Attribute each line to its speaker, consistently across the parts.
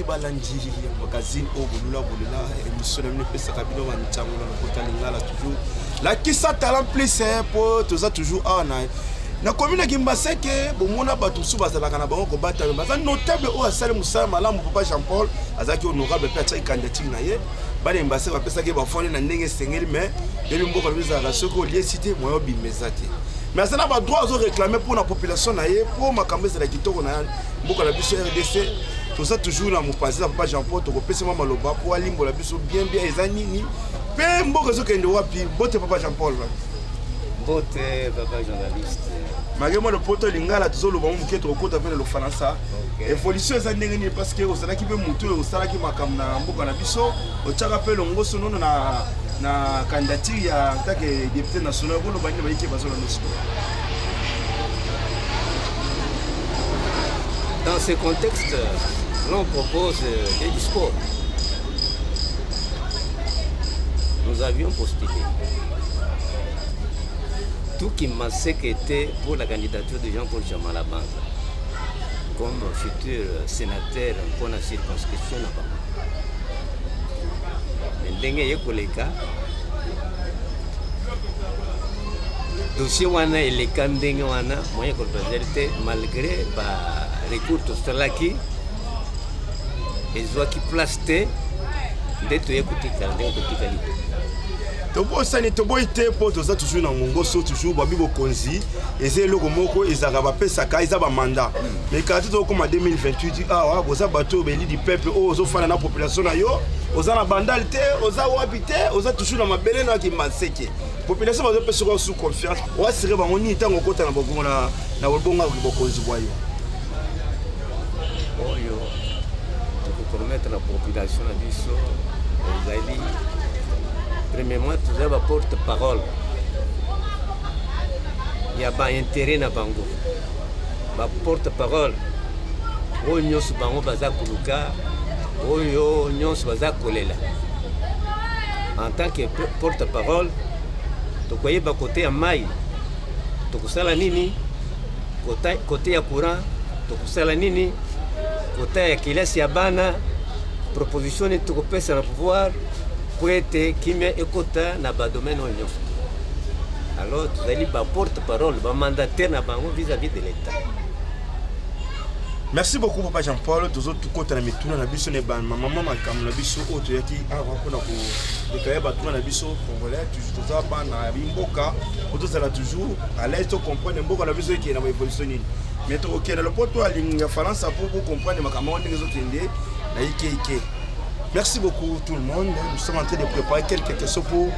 Speaker 1: Merci Balanji, magazine au Bolula Bolula, émission de l'Épée Kabino Manichango, le Kota Lingala toujours. La qui ça talent plus pour tout ça toujours en aïe. Na commune qui m'a dit que bon mon abatou sous base la canaba on combat mais notable au Assal Moussa Malam papa Jean-Paul azaki honorable peut-être candidature naie bale mbase ba pesa ke ba fone na ndenge sengeli mais yeli mboko biza la soko lié cité moyo bimezate mais ça n'a pas droit à réclamer pour la population naie pour makambo za la kitoko na mboko la biso RDC tout ça toujours na mopanzi papa Jean-Paul to kopesa mama loba pour alimbo la biso bien ezanini pe mboko zo kende wapi bote papa Jean-Paul
Speaker 2: bote papa journaliste
Speaker 1: Magemo le poto lingala tuzolo ba muke to kota pele lo faransa évolution eza ndenge ni parce que osala ki pe mutu osala ki makam na mboka na biso ochaka pe longoso nono na candidature ya take député national ko lo bani ba yike bazola noso.
Speaker 2: Dans ce contexte, l'on propose des discours. Nous avions postulé. Tout qui m'a séquité pour la candidature de Jean-Paul Chamalabanza comme futur sénateur pour la circonscription. Mais il y a des dossier wana et les candidats wana moyen que malgré le recours tout cela qui et soit qui plasté d'être écouté qualité.
Speaker 1: Tobo sani tobo ite po toza toujours na mongo so toujours babi bokonzi eze loko moko ezaka ba pesa ka eza ba mandat mais quand to comme en 2028 ah boza bato beli du peuple o zo fana na population na yo oza na bandalité oza wabité oza toujours na mabele na ki maseke population bazo pesa ko sous confiance o sire ba ngoni tango kota na bokongo na bolbonga bokonzi boyo
Speaker 2: oyo to permettre la population na biso ezali. Premièrement, tu as un porte-parole. Il y a un intérêt dans Bango. Un porte-parole. Oyo su bango baza kuluka, oyo nyonso baza kolela. En tant que porte-parole, tu koye ba côté ya mai. Tu kusala nini? Côté ya courant, tu kusala nini? Côté ya kilasi ya bana, proposition tu kopesa na pouvoir. Poète qui m'a écouté dans le domaine de l'Union. Alors, tu as dit porte-parole, mandataire vis-à-vis de l'État.
Speaker 1: Merci beaucoup, Papa Jean-Paul. Tous autres côtés de la na biso ne ban maman comme la biso autre qui a rapport na ko déclarer batuma na biso congolais toujours ça ban na bimboka auto ça toujours à l'aise to comprendre mboka na biso qui na évolution ni mais to OK dans le poto ya France pour comprendre makambo ndenge zo kende na ike. Merci beaucoup tout le monde. Nous sommes en train de préparer quelques questions pour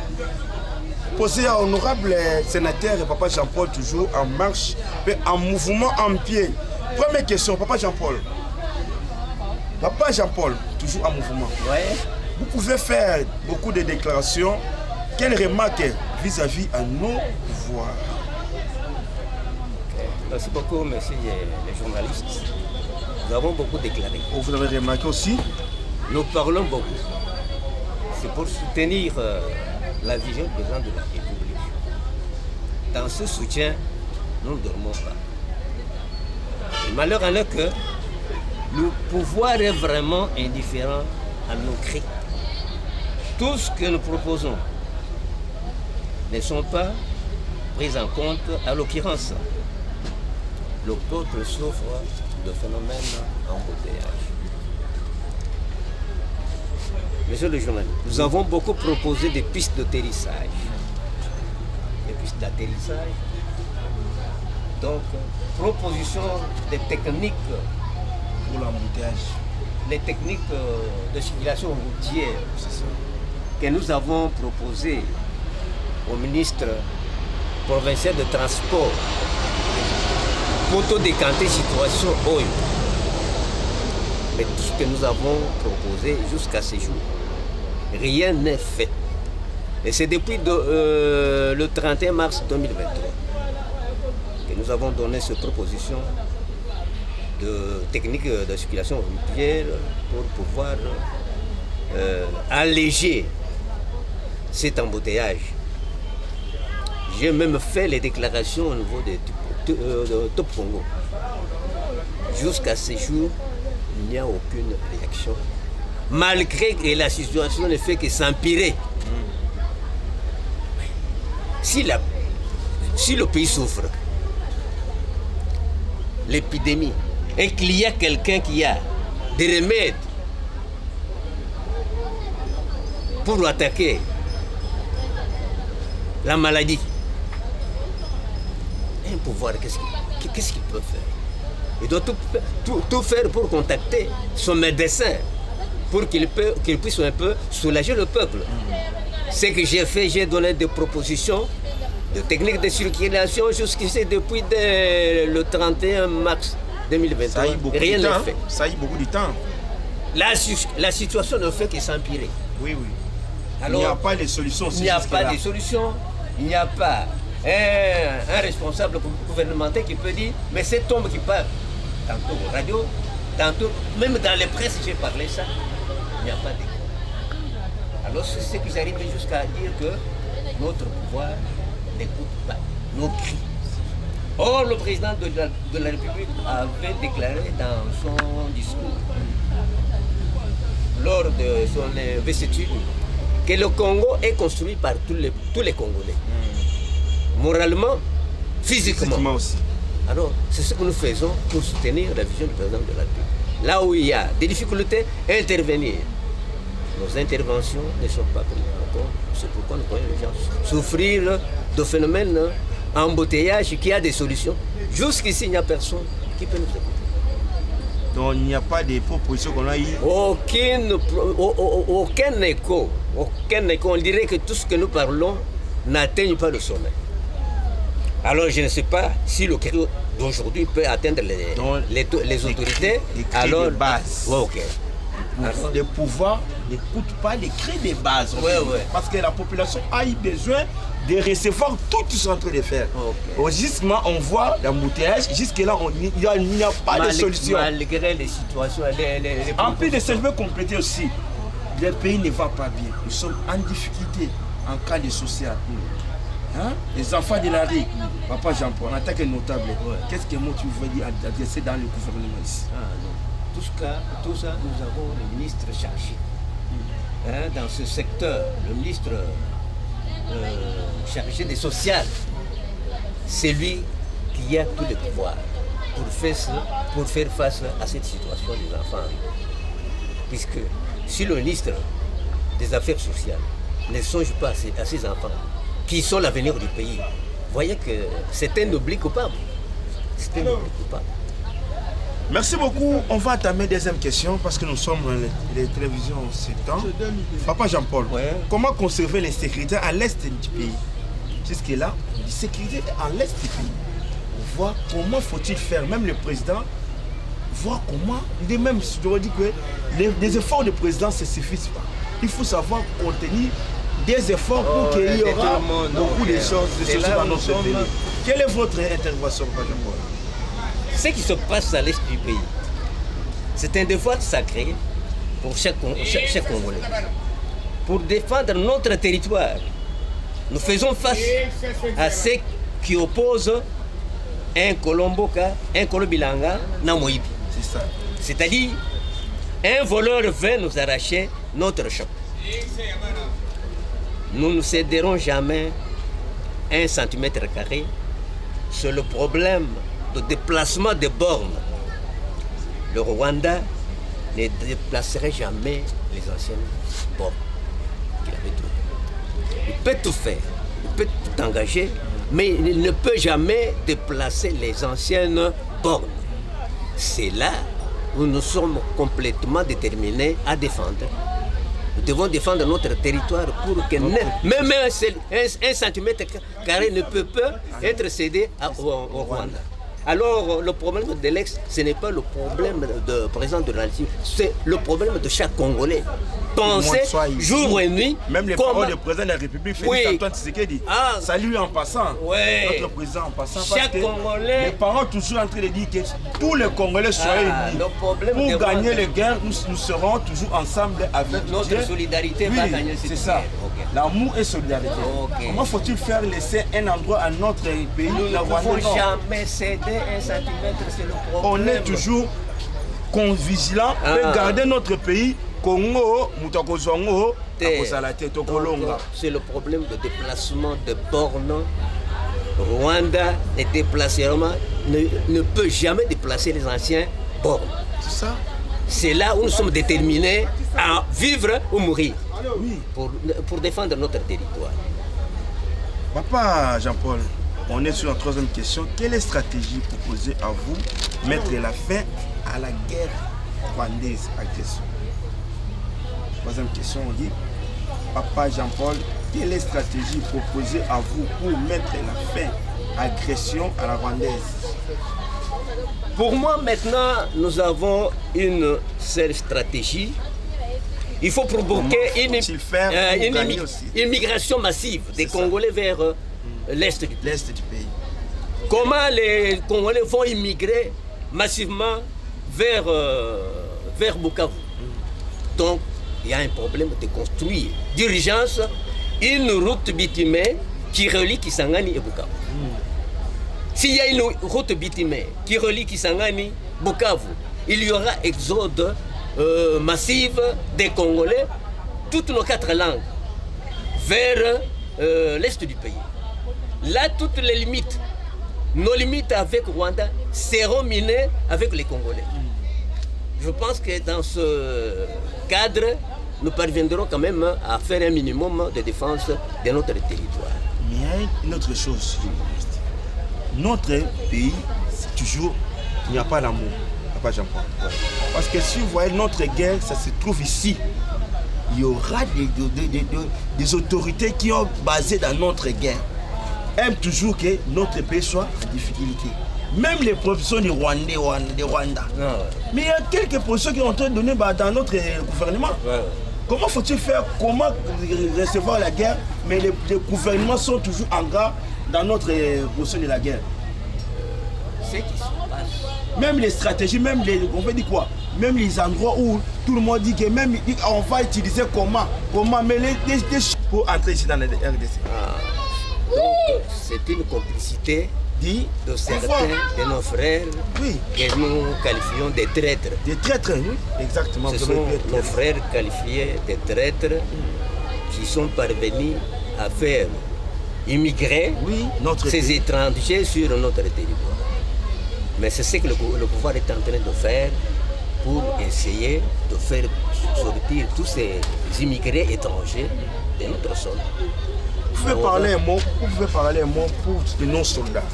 Speaker 1: poser à honorable sénateur et Papa Jean-Paul toujours en marche, en mouvement, en pied. Première question, Papa Jean-Paul. Papa Jean-Paul, toujours en mouvement.
Speaker 2: Ouais.
Speaker 1: Vous pouvez faire beaucoup de déclarations. Quelles remarques vis-à-vis à nos pouvoirs?
Speaker 2: Merci beaucoup, merci les journalistes. Nous avons beaucoup déclaré.
Speaker 1: Vous avez remarqué aussi?
Speaker 2: Nous parlons beaucoup. C'est pour soutenir la vision du président de la République. Dans ce soutien, nous ne dormons pas. Le malheur en est que le pouvoir est vraiment indifférent à nos cris. Tout ce que nous proposons ne sont pas pris en compte. À l'occurrence, le peuple souffre de phénomènes embouteillage. Monsieur le journaliste, nous avons beaucoup proposé des pistes d'atterrissage. Des pistes d'atterrissage. Donc, proposition des techniques
Speaker 1: pour l'embouteillage.
Speaker 2: Les techniques de circulation routière que nous avons proposées au ministre provincial de transport pour décanter la situation. Mais tout ce que nous avons proposé jusqu'à ce jour, rien n'est fait. Et c'est depuis le 31 mars 2023 que nous avons donné cette proposition de technique de circulation routière pour pouvoir alléger cet embouteillage. J'ai même fait les déclarations au niveau de Top Congo. Jusqu'à ce jour, il n'y a aucune réaction. Malgré que la situation ne fait que s'empirer. Si le pays souffre, l'épidémie, et qu'il y a quelqu'un qui a des remèdes pour attaquer la maladie, un pouvoir, qu'est-ce qu'il peut faire? Il doit tout faire pour contacter son médecin, pour qu'il puisse un peu soulager le peuple. Ce que j'ai fait, j'ai donné des propositions de techniques de circulation jusqu'ici depuis le 31 mars 2021. Rien n'est fait.
Speaker 1: Ça a eu beaucoup de temps.
Speaker 2: La situation ne fait que s'empirer.
Speaker 1: Oui, oui.
Speaker 2: Alors,
Speaker 1: il n'y a pas de solution.
Speaker 2: Il n'y a pas de solution. Il n'y a pas un responsable gouvernemental qui peut dire, mais cet homme qui parle, tantôt aux radios, tantôt, même dans les presses, j'ai parlé ça, il n'y a pas d'écho. Alors c'est ce que j'arrive jusqu'à dire que notre pouvoir n'écoute pas nos cris. Or, le président de la République avait déclaré dans son discours, lors de son investiture, que le Congo est construit par tous les Congolais. Moralement, physiquement aussi. Alors, c'est ce que nous faisons pour soutenir la vision du président de la République. Là où il y a des difficultés, intervenir. Nos interventions ne sont pas prises encore. C'est pourquoi nous voyons les gens souffrir de phénomènes embouteillage qui a des solutions. Jusqu'ici, il n'y a personne qui peut nous écouter.
Speaker 1: Donc il n'y a pas de propositions qu'on a eues.
Speaker 2: Aucun écho. On dirait que tout ce que nous parlons n'atteigne pas le sommet. Alors je ne sais pas si le cri d'aujourd'hui peut atteindre les autorités.
Speaker 1: Les cris de base.
Speaker 2: Ouais, ok.
Speaker 1: Le pouvoir n'écoute pas les cris de base.
Speaker 2: Ouais.
Speaker 1: Parce que la population a eu besoin de recevoir tout ce qu'ils sont en train de faire.
Speaker 2: Okay.
Speaker 1: Justement, on voit l'embouteillage. Jusque-là, il n'y a pas de solution.
Speaker 2: Malgré les situations,
Speaker 1: en plus de ça, je veux compléter aussi. Le pays ne va pas bien. Nous sommes en difficulté en cas de social. Hein? Les enfants de la rue, Papa Jean-Paul, en tant que notable, qu'est-ce que moi tu veux dire adresser dans le gouvernement ici?
Speaker 2: Tout ça, nous avons le ministre chargé. Dans ce secteur, le ministre chargé des sociales, c'est lui qui a tous les pouvoirs pour faire face à cette situation des enfants. Puisque si le ministre des Affaires sociales ne songe pas à ces enfants, qui sont l'avenir du pays, vous voyez que c'est un oubli coupable. C'est un oubli coupable.
Speaker 1: Merci beaucoup. On va entamer deuxième question parce que nous sommes dans les télévisions ce temps. Papa Jean-Paul, comment conserver la sécurité à l'est du pays? Jusque-là, la sécurité à l'est du pays. Voir comment faut-il faire, même le président, voir comment, de même, je dois dire que les efforts du président ne suffisent pas. Il faut savoir contenir des efforts pour qu'il y aura beaucoup de choses dans notre pays. Quelle est votre intervention, Papa Jean-Paul?
Speaker 2: Ce qui se passe à l'est du pays, c'est un devoir sacré pour chaque Congolais. Pour défendre notre territoire, nous faisons face à ceux qui opposent un Kolomboka, un Kolobilanga, Namoïbi.
Speaker 1: C'est ça.
Speaker 2: C'est-à-dire, un voleur veut nous arracher notre champ. Nous ne céderons jamais 1 cm². C'est le problème de déplacement des bornes. Le Rwanda ne déplacerait jamais les anciennes bornes qu'il avait trouvées. Il peut tout faire, il peut tout engager, mais il ne peut jamais déplacer les anciennes bornes. C'est là où nous sommes complètement déterminés à défendre. Nous devons défendre notre territoire pour que même 1 cm² ne peut pas être cédé au Rwanda. Alors, le problème de l'ex, ce n'est pas le problème du président de la République, c'est le problème de chaque Congolais. Penser jour et nuit.
Speaker 1: Même les paroles du président de la République, Félix Antoine Tshisekedi, salut en passant. Notre président en passant.
Speaker 2: Chaque Congolais.
Speaker 1: Les parents toujours en train de dire que tous les Congolais soient unis. Pour gagner les guerres, nous serons toujours ensemble avec
Speaker 2: notre
Speaker 1: Dieu.
Speaker 2: Solidarité va gagner.
Speaker 1: C'est ça. L'amour et solidarité. Comment faut-il faire laisser un endroit à notre pays?
Speaker 2: Nous ne pouvons jamais céder 1 cm, c'est le problème.
Speaker 1: On est toujours vigilant et garder notre pays. Congo, Moutakozongo,
Speaker 2: c'est le problème de déplacement de bornes. Rwanda, les déplacements ne peut jamais déplacer les anciens bornes.
Speaker 1: C'est ça.
Speaker 2: C'est là où nous sommes déterminés à vivre ou mourir pour défendre notre territoire.
Speaker 1: Papa Jean-Paul, on est sur la troisième question. Quelle stratégie proposée à vous mettre la fin à la guerre rwandaise agression? Troisième question, on dit, Papa Jean-Paul, quelle stratégie proposée à vous pour mettre la fin à l'agression à la rwandaise?
Speaker 2: Pour moi, maintenant, nous avons une seule stratégie. Il faut provoquer une immigration massive des Congolais vers l'Est du pays. Comment les Congolais vont immigrer massivement vers Bukavu? Donc, il y a un problème de construire d'urgence une route bitumée qui relie Kisangani et Bukavu. S'il y a une route bitumée qui relie Kisangani et Bukavu, il y aura exode massif des Congolais, toutes nos 4 langues, vers l'est du pays. Là, toutes les limites, nos limites avec Rwanda seront minées avec les Congolais. Je pense que dans ce cadre, nous parviendrons quand même à faire un minimum de défense de notre territoire.
Speaker 1: Mais il y a une autre chose. Notre pays, c'est toujours, il n'y a pas l'amour. Papa Jean-Paul. Parce que si vous voyez notre guerre, ça se trouve ici. Il y aura des autorités qui ont basé dans notre guerre. Aiment toujours que notre pays soit en difficulté. Même les professeurs du Rwanda. Mais il y a quelques professeurs qui ont été donnés dans notre gouvernement. Comment faut-il faire? Comment recevoir la guerre? Mais les gouvernements sont toujours en garde dans notre position de la guerre.
Speaker 2: Ce qui se passe.
Speaker 1: Même les stratégies, même les, on veut dire quoi? Même les endroits où tout le monde dit que même on va utiliser comment, mais pour entrer ici dans la RDC.
Speaker 2: Donc c'est une complicité de certains de nos frères que nous qualifions des traîtres.
Speaker 1: Des traîtres, oui, exactement.
Speaker 2: Ce sont nos frères qualifiés des traîtres qui sont parvenus à faire immigrer ces étrangers sur notre territoire. Mais c'est ce que le pouvoir est en train de faire pour essayer de faire sortir tous ces immigrés étrangers de notre sol.
Speaker 1: Vous pouvez parler un mot pour nos soldats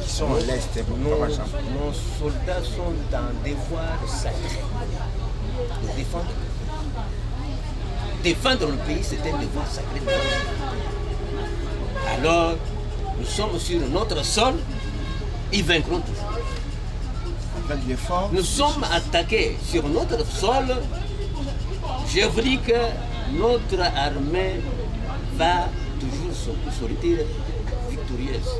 Speaker 1: qui sont à l'Est.
Speaker 2: Nos soldats sont dans des devoirs sacrés de défendre le pays. Défendre le pays, c'est un devoir sacré. Alors, nous sommes sur notre sol, ils vaincront toujours. Nous sommes attaqués sur notre sol. Je vous dis que notre armée va toujours sortir victorieuse.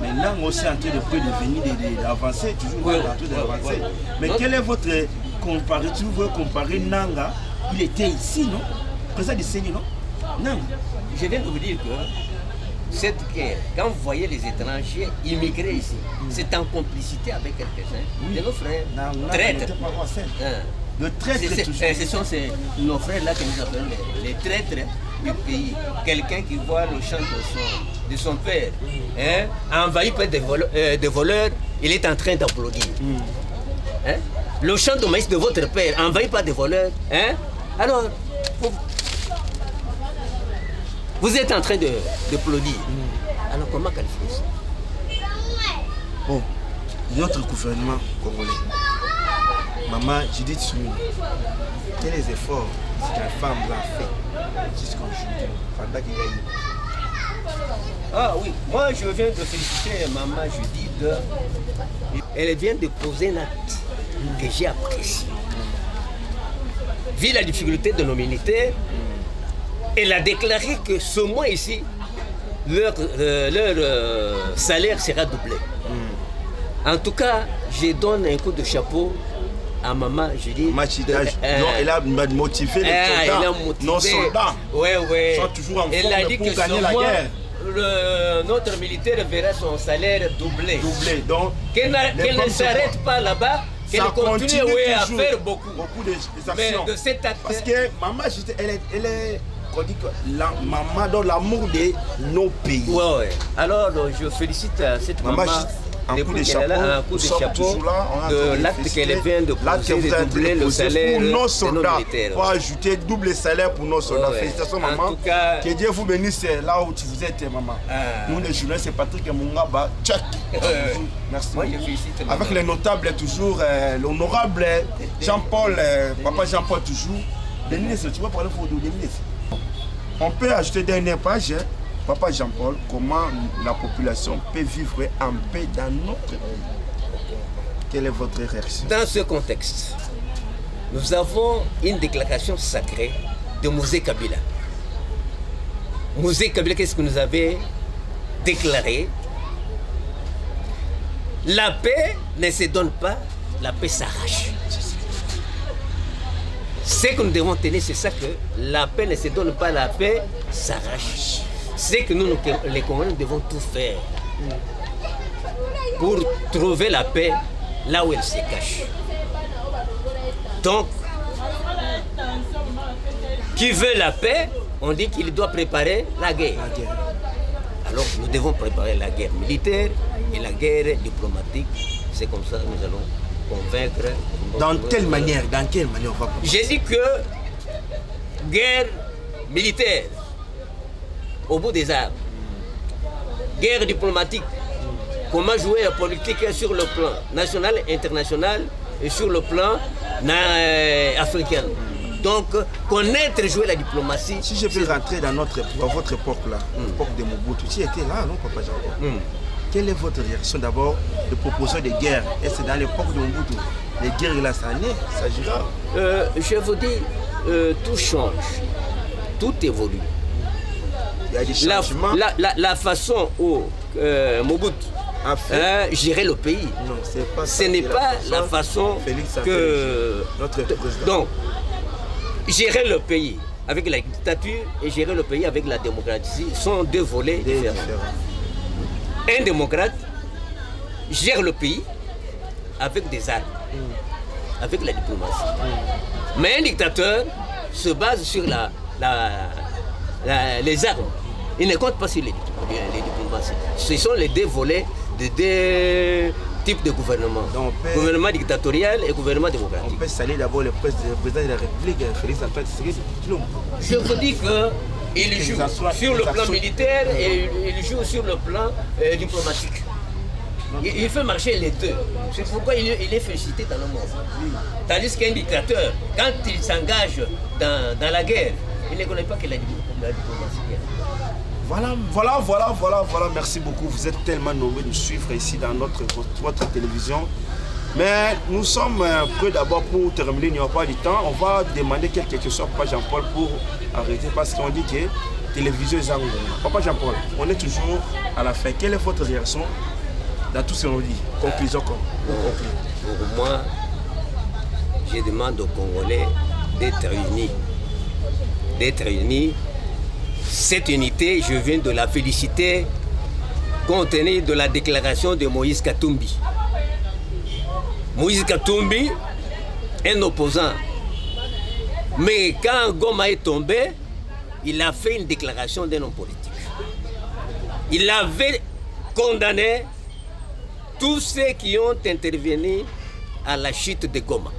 Speaker 1: Mais là, on est en train de d'avancer, toujours en train d'avancer. Mais quel est votre comparatif? Vous voulez comparer Nanga? Il était ici, non? Président du Seigneur, non? Nanga.
Speaker 2: Je viens de vous dire que cette guerre, quand vous voyez les étrangers immigrer ici, c'est en complicité avec quelques-uns de nos frères. Traîtres.
Speaker 1: Le traître,
Speaker 2: ce sont nos frères là que nous appelons les traîtres du pays. Quelqu'un qui voit le champ de son père envahi par des voleurs, il est en train d'applaudir. Le champ de maïs de votre père envahi par des voleurs, alors vous êtes en train d'applaudir. Alors comment qualifier ça?
Speaker 1: Bon, notre gouvernement congolais, Maman Judith Soumou, quels efforts cette femme a fait jusqu'à aujourd'hui pendant qu'il y a eu?
Speaker 2: Ah oui, moi je viens de féliciter Maman Judith. Elle vient de poser un acte que j'ai apprécié. Vu la difficulté de nos militaires, elle a déclaré que ce mois ici, leur salaire sera doublé. En tout cas, je donne un coup de chapeau à Maman Judith.
Speaker 1: Elle a motivé les soldats. Nos soldats sont toujours en forme pour gagner la guerre.
Speaker 2: Notre militaire verra son salaire doublé.
Speaker 1: Donc,
Speaker 2: qu'elle ne s'arrête pas là-bas, qu'elle continue à faire beaucoup
Speaker 1: d'actions.
Speaker 2: Mais de cet acte...
Speaker 1: Parce que maman, elle est on dit que la maman dans l'amour de nos pays.
Speaker 2: Ouais. Alors, je félicite cette maman.
Speaker 1: Un coup de chapeau,
Speaker 2: de l'acte qu'elle vient de poser, de doubler le salaire
Speaker 1: pour nos soldats.
Speaker 2: militaires.
Speaker 1: Pour ajouter double salaire pour nos soldats. Félicitations, maman.
Speaker 2: En tout cas,
Speaker 1: que Dieu vous bénisse là où vous êtes, maman. Nous, les journalistes, c'est Patrick Mungaba. Tchak. Merci.
Speaker 2: Moi, je félicite
Speaker 1: maman. Avec les notables, toujours, l'honorable Jean-Paul, papa Jean-Paul, toujours. Denis, tu vas parler pour Denis. On peut ajouter dernière page. Papa Jean-Paul, comment la population peut vivre en paix dans notre pays? Quelle est votre réaction?
Speaker 2: Dans ce contexte, nous avons une déclaration sacrée de Mosé Kabila. Mosé Kabila, qu'est-ce que nous avait déclaré? La paix ne se donne pas, la paix s'arrache. Ce que nous devons tenir, c'est ça que la paix ne se donne pas, la paix s'arrache. C'est que nous, les Congolais, nous devons tout faire pour trouver la paix là où elle se cache. Donc, qui veut la paix, on dit qu'il doit préparer la guerre. Alors, nous devons préparer la guerre militaire et la guerre diplomatique. C'est comme ça que nous allons convaincre.
Speaker 1: Dans quelle manière on va...
Speaker 2: J'ai dit que guerre militaire, au bout des armes, guerre diplomatique, comment jouer la politique sur le plan national, international et sur le plan africain. Donc, connaître et jouer la diplomatie.
Speaker 1: Si je peux rentrer dans votre époque là, l'époque de Mobutu, tu étais là, non, papa Jean-Paul? Quelle est votre réaction d'abord de proposer des guerres? Et c'est dans l'époque de Mobutu, les guerres là, ça s'agira?
Speaker 2: Je vous dis, tout change, tout évolue.
Speaker 1: Il y a des changements.
Speaker 2: La façon où Mobutu gérait le pays,
Speaker 1: non,
Speaker 2: ce n'est pas la façon que
Speaker 1: notre président.
Speaker 2: Donc, gérer le pays avec la dictature et gérer le pays avec la démocratie sont deux volets différents. Un démocrate gère le pays avec des armes, avec la diplomatie. Mais un dictateur se base sur les armes. Il ne compte pas sur les diplomaties. Ce sont les deux volets de deux types de gouvernement. Gouvernement dictatorial et gouvernement démocratique.
Speaker 1: On peut saluer d'abord le président de la République, Félix Antoine Tshisekedi.
Speaker 2: Je vous dis qu'il joue sur le plan militaire et il joue sur le plan diplomatique. Il fait marcher les deux. C'est pourquoi il est félicité dans le monde. Tandis qu'un dictateur, quand il s'engage dans la guerre, il ne connaît pas que la diplomatie.
Speaker 1: Voilà. Merci beaucoup. Vous êtes tellement nombreux de suivre ici dans votre télévision. Mais nous sommes prêts d'abord pour terminer. Il n'y aura pas du temps. On va demander quelques questions à Papa Jean-Paul pour arrêter parce qu'on dit que télévision est en Papa Jean-Paul, on est toujours à la fin. Quelle est votre réaction dans tout ce qu'on dit? Conclusion comme
Speaker 2: pour moi, je demande aux Congolais d'être unis. D'être unis. Cette unité, je viens de la féliciter compte tenu de la déclaration de Moïse Katumbi. Moïse Katumbi, un opposant. Mais quand Goma est tombé, il a fait une déclaration d'un homme politique. Il avait condamné tous ceux qui ont intervenu à la chute de Goma.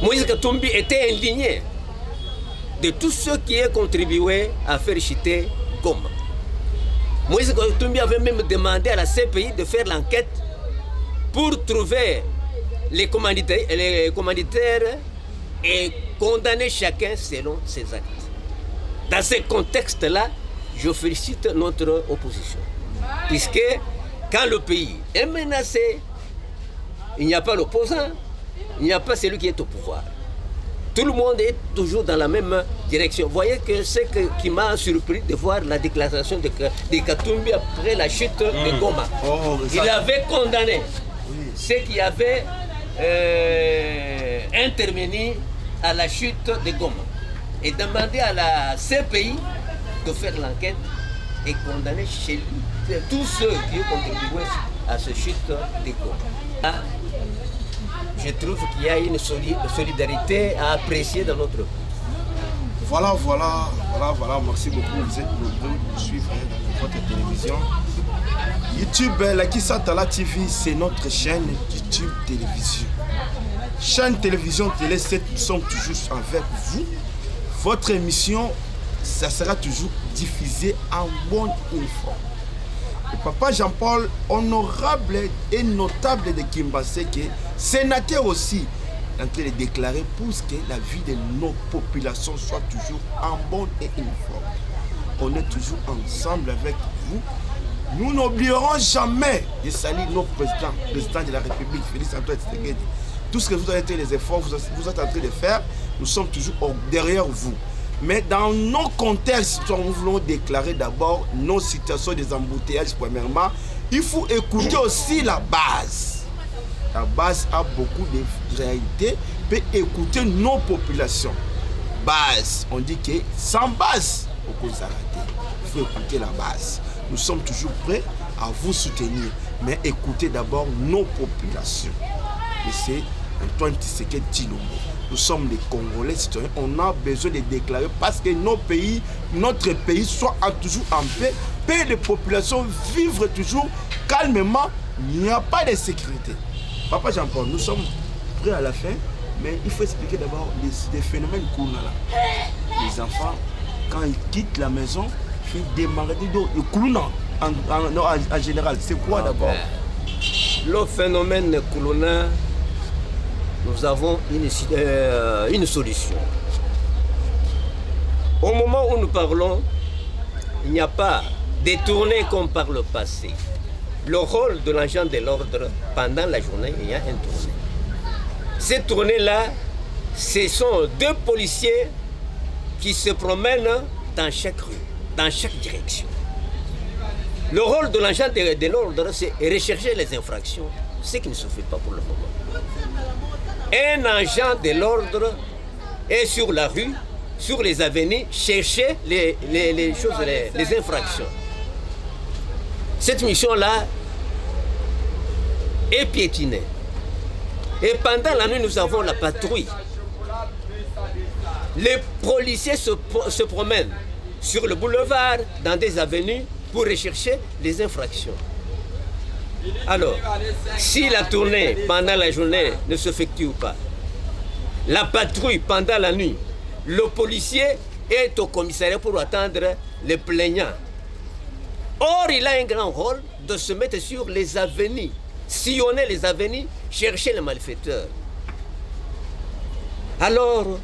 Speaker 2: Moïse Katumbi était indigné de tous ceux qui ont contribué à faire chuter Goma. Moïse Katumbi avait même demandé à la CPI de faire l'enquête pour trouver les commanditaires et condamner chacun selon ses actes. Dans ce contexte-là, je félicite notre opposition. Puisque quand le pays est menacé, il n'y a pas l'opposant, il n'y a pas celui qui est au pouvoir. Tout le monde est toujours dans la même direction. Vous voyez que c'est ce qui m'a surpris de voir la déclaration de Katumbi après la chute de Goma. Il avait condamné ceux qui avaient intervenu à la chute de Goma et demandé à la CPI de faire l'enquête et condamner chez lui tous ceux qui ont contribué à ce chute d'écho. Là, je trouve qu'il y a une solidarité à apprécier dans notre pays.
Speaker 1: Voilà, merci beaucoup. Vous êtes nombreux pour suivre votre télévision. YouTube, Lakissa Tala TV, c'est notre chaîne YouTube Télévision. Chaîne Télévision Télé 7, nous sommes toujours avec vous. Votre émission, ça sera toujours diffusée en bonne uniforme. Le papa Jean-Paul, honorable et notable de Kimbaseke, sénateur aussi, est en train de déclarer pour que la vie de nos populations soit toujours en bonne et uniforme. On est toujours ensemble avec vous. Nous n'oublierons jamais de saluer nos présidents, le président de la République, Félix Antoine Tshisekedi. Tout ce que vous avez été les efforts, vous êtes en train de faire, nous sommes toujours derrière vous. Mais dans nos contextes, nous voulons déclarer d'abord nos situations des embouteillages, premièrement. Il faut écouter aussi la base. La base a beaucoup de réalités, peut écouter nos populations. Base, on dit que sans base, beaucoup s'arrêter. Il faut écouter la base. Nous sommes toujours prêts à vous soutenir, mais écoutez d'abord nos populations. Et c'est Antoine Tshisekedi Tshilombo. Nous sommes les Congolais citoyens, on a besoin de déclarer parce que notre pays soit toujours en paix, paix de population, vivre toujours calmement, il n'y a pas de sécurité. Papa Jean-Paul, nous sommes prêts à la fin, mais il faut expliquer d'abord les phénomènes qu'on a là. Les enfants, quand ils quittent la maison, ils démarrent en général. C'est quoi d'abord?
Speaker 2: Le phénomène Kuluna, nous avons une solution. Au moment où nous parlons, il n'y a pas détourné comme par le passé. Le rôle de l'agent de l'ordre pendant la journée, il y a un tournée. Cette tournée-là, ce sont deux policiers qui se promènent dans chaque rue, dans chaque direction. Le rôle de l'agent de l'ordre, c'est rechercher les infractions, ce qui ne se fait pas pour le moment. Un agent de l'ordre est sur la rue, sur les avenues, chercher les infractions. Cette mission-là est piétinée. Et pendant la nuit, nous avons la patrouille. Les policiers se promènent sur le boulevard, dans des avenues, pour rechercher les infractions. Alors, si la tournée pendant la journée ne s'effectue pas, la patrouille pendant la nuit, le policier est au commissariat pour attendre les plaignants. Or, il a un grand rôle de se mettre sur les avenues, sillonner les avenues, chercher les malfaiteurs. Alors,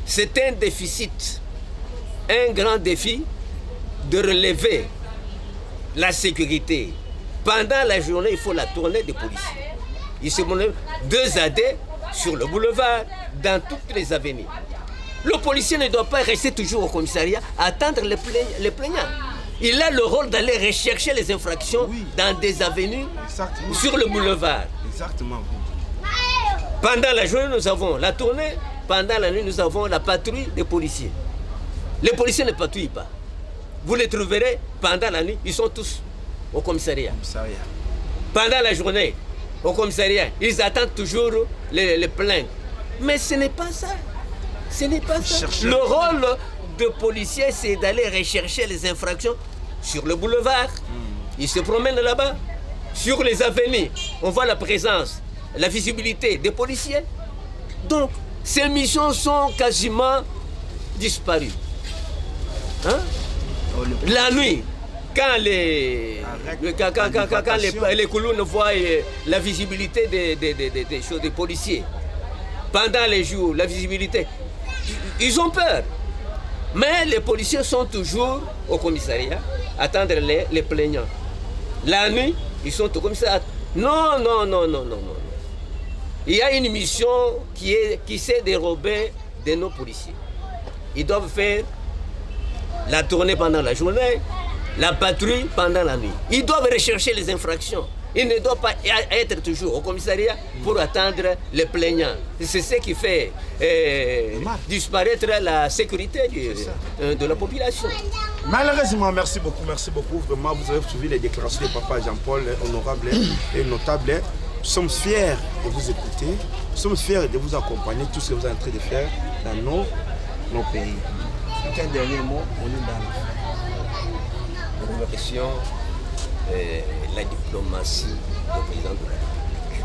Speaker 2: c'est un déficit, un grand défi de relever la sécurité. Pendant la journée, il faut la tournée des policiers. Ils se montrent 2 AD sur le boulevard, dans toutes les avenues. Le policier ne doit pas rester toujours au commissariat, attendre les plaignants. Il a le rôle d'aller rechercher les infractions dans des avenues, sur le boulevard.
Speaker 1: Exactement.
Speaker 2: Pendant la journée, nous avons la tournée. Pendant la nuit, nous avons la patrouille des policiers. Les policiers ne patrouillent pas. Vous les trouverez pendant la nuit, ils sont tous au commissariat. Pendant la journée, au commissariat, ils attendent toujours les plaintes. Mais ce n'est pas ça. Ce n'est pas ça. Le rôle de policier, c'est d'aller rechercher les infractions sur le boulevard. Ils se promènent là-bas. Sur les avenues, on voit la présence, la visibilité des policiers. Donc, ces missions sont quasiment disparues. Hein? La nuit, quand les Koulounes voient la visibilité des choses des policiers, pendant les jours, la visibilité, ils ont peur. Mais les policiers sont toujours au commissariat, attendre les plaignants. La nuit, ils sont au commissariat. Non. Il y a une mission qui s'est dérobée de nos policiers. Ils doivent faire la tournée pendant la journée, la patrouille pendant la nuit. Ils doivent rechercher les infractions. Il ne doit pas être toujours au commissariat pour attendre les plaignants. C'est ce qui fait disparaître la sécurité de la population.
Speaker 1: Malheureusement, merci beaucoup. Vraiment, vous avez suivi les déclarations de Papa Jean-Paul, honorable et notable. Nous sommes fiers de vous écouter, nous sommes fiers de vous accompagner, tout ce que vous êtes en train de faire dans nos pays. Un dernier mot, on est dans
Speaker 2: la question. La diplomatie du président de la République.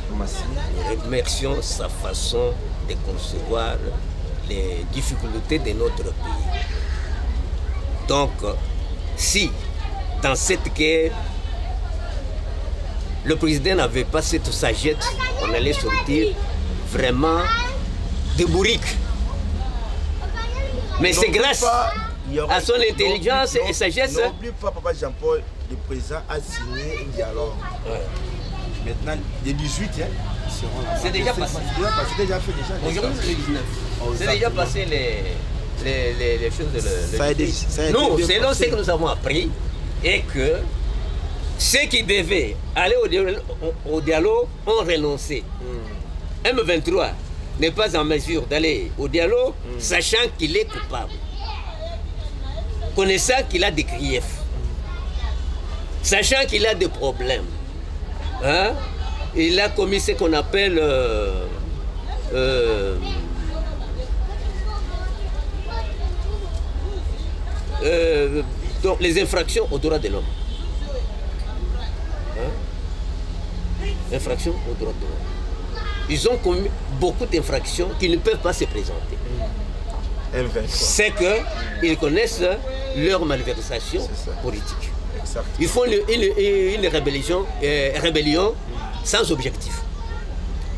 Speaker 2: Nous remercions sa façon de concevoir les difficultés de notre pays. Donc, si dans cette guerre, le président n'avait pas cette sagesse, on allait sortir vraiment de bourrique. Mais c'est grâce à son intelligence et sagesse.
Speaker 1: N'oublie pas, Papa Jean-Paul, le président a signé un dialogue. Ouais. Maintenant, les 18,
Speaker 2: c'est déjà passé.
Speaker 1: C'est déjà fait.
Speaker 2: Aujourd'hui, c'est le 19. C'est déjà passé les choses de nous, selon ce que nous avons appris, et que ceux qui devaient aller au dialogue ont renoncé. M23 n'est pas en mesure d'aller au dialogue, sachant qu'il est coupable. Connaissant qu'il a des griefs, sachant qu'il a des problèmes, hein? Il a commis ce qu'on appelle donc les infractions aux droits de l'homme. Hein? Infractions aux droits de l'homme. Ils ont commis beaucoup d'infractions qui ne peuvent pas se présenter. C'est qu'ils connaissent leur malversation politique. Ils font une rébellion sans objectif.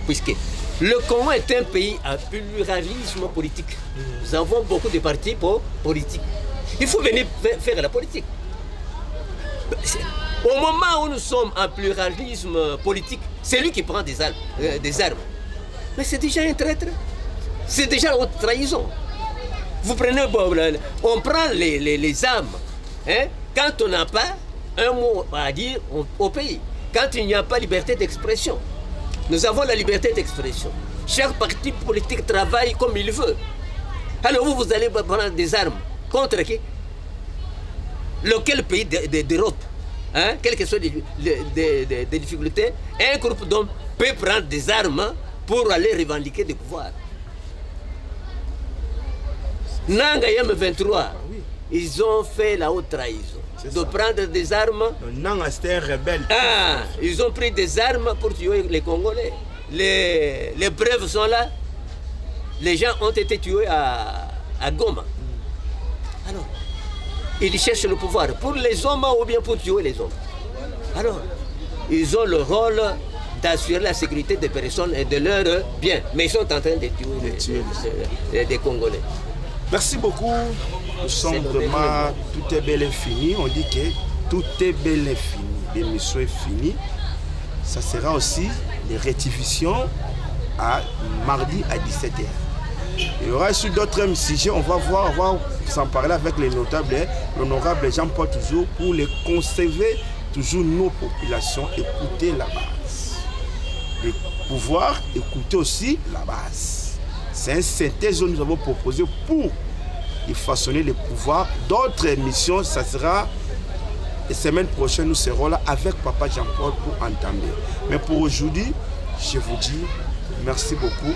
Speaker 2: Puisque le Congo est un pays à pluralisme politique. Nous avons beaucoup de partis politiques. Il faut venir faire la politique. Au moment où nous sommes en pluralisme politique, c'est lui qui prend des armes. Mais c'est déjà un traître. C'est déjà une haute trahison. Vous prenez, on prend les armes hein, quand on n'a pas un mot à dire au pays, quand il n'y a pas liberté d'expression. Nous avons la liberté d'expression. Chaque parti politique travaille comme il veut. Alors vous allez prendre des armes contre qui? Lequel pays d'Europe hein, quelles que soient les difficultés, un groupe d'hommes peut prendre des armes pour aller revendiquer des pouvoirs. Nanga et M23, ils ont fait la haute trahison de prendre des armes.
Speaker 1: Nanga, c'était un rebelle.
Speaker 2: Ah, ils ont pris des armes pour tuer les Congolais. Les preuves sont là. Les gens ont été tués à Goma. Alors, ils cherchent le pouvoir pour les hommes ou bien pour tuer les hommes. Alors, ils ont le rôle d'assurer la sécurité des personnes et de leurs biens. Mais ils sont en train de tuer des Congolais.
Speaker 1: Merci beaucoup. Nous sommes vraiment, tout est bel et fini. On dit que tout est bel et fini. L'émission est finie. Ça sera aussi les rectifications à mardi à 17h. Il y aura sur d'autres sujets. On va s'en parler avec les notables, l'honorable Jean-Paul toujours, pour les conserver toujours nos populations, écouter la base. Et pouvoir écouter aussi la base. C'est une synthèse que nous avons proposé pour façonner le pouvoir. D'autres émissions, ça sera la semaine prochaine, nous serons là avec Papa Jean-Paul pour entendre. Mais pour aujourd'hui, je vous dis merci beaucoup.